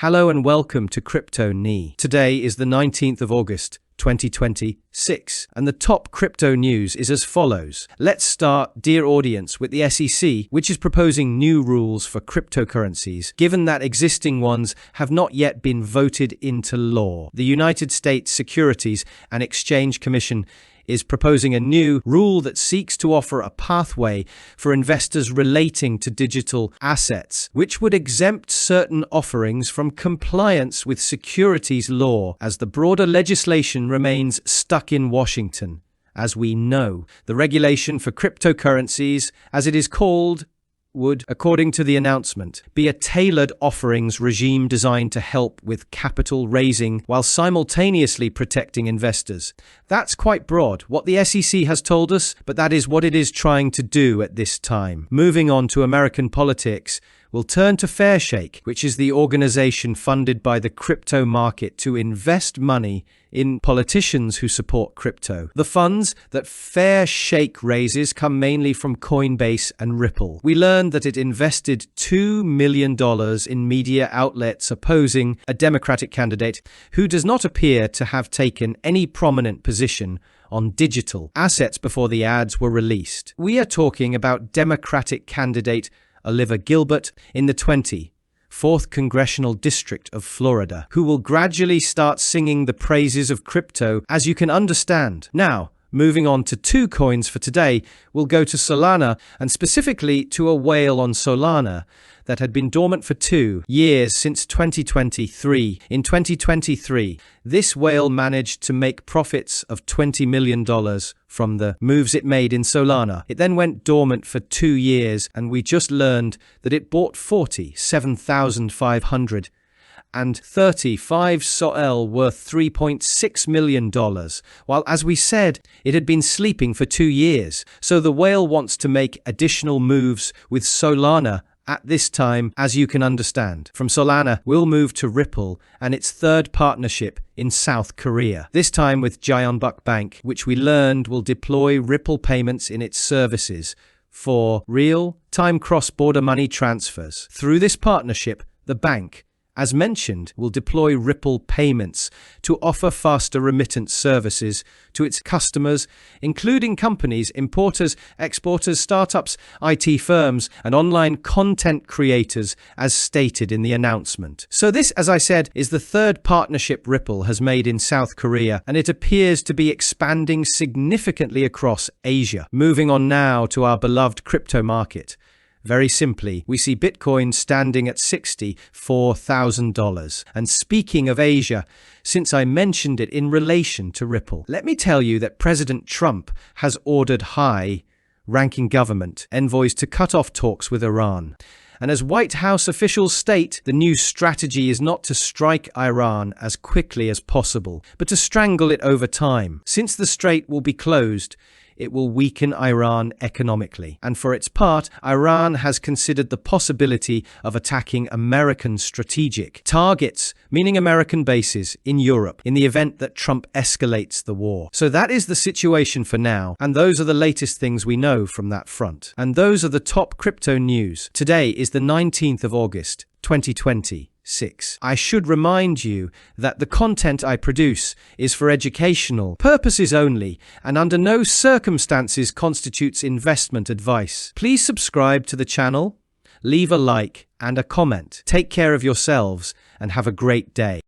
Hello and welcome to Cryptoneay. Today is the 19th of August, 2026, and the top crypto news is as follows. Let's start, dear audience, with the SEC, which is proposing new rules for cryptocurrencies, given that existing ones have not yet been voted into law. The United States Securities and Exchange Commission is proposing a new rule that seeks to offer a pathway for investors relating to digital assets, which would exempt certain offerings from compliance with securities law, as the broader legislation remains stuck in Washington. As we know, the regulation for cryptocurrencies, as it is called, would, according to the announcement, be a tailored offerings regime designed to help with capital raising while simultaneously protecting investors. That's quite broad, what the SEC has told us, but that is what it is trying to do at this time. Moving on to American politics, we'll turn to Fairshake, which is the organization funded by the crypto market to invest money in politicians who support crypto. The funds that Fairshake raises come mainly from Coinbase and Ripple. We learned that it invested $2 million in media outlets opposing a Democratic candidate who does not appear to have taken any prominent position on digital assets before the ads were released. We are talking about Democratic candidate Oliver Gilbert in the 24th Congressional District of Florida, who will gradually start singing the praises of crypto, as you can understand. Now, moving on to two coins for today, we'll go to Solana, and specifically to a whale on Solana that had been dormant for 2 years since 2023. In 2023, this whale managed to make profits of $20 million from the moves it made in Solana. It then went dormant for 2 years, and we just learned that it bought 47,535 SOL worth $3.6 million, while, as we said, it had been sleeping for 2 years. So the whale wants to make additional moves with Solana at this time, as you can understand. From Solana, we'll move to Ripple and its third partnership in South Korea, this time with Jeonbuk Bank, which we learned will deploy Ripple payments in its services for real-time cross-border money transfers. Through this partnership, the bank, as mentioned, will deploy Ripple payments to offer faster remittance services to its customers, including companies, importers, exporters, startups, IT firms, and online content creators, as stated in the announcement. So this, as I said, is the third partnership Ripple has made in South Korea, and it appears to be expanding significantly across Asia. Moving on now to our beloved crypto market. Very simply, we see Bitcoin standing at $64,000. And speaking of Asia, since I mentioned it in relation to Ripple, let me tell you that President Trump has ordered high-ranking government envoys to cut off talks with Iran. And as White House officials state, the new strategy is not to strike Iran as quickly as possible, but to strangle it over time. Since the strait will be closed, it will weaken Iran economically. And for its part, Iran has considered the possibility of attacking American strategic targets, meaning American bases, in Europe, in the event that Trump escalates the war. So that is the situation for now, and those are the latest things we know from that front. And those are the top crypto news. Today is the 19th of August, 2026. I should remind you that the content I produce is for educational purposes only and under no circumstances constitutes investment advice. Please subscribe to the channel, leave a like and a comment. Take care of yourselves and have a great day.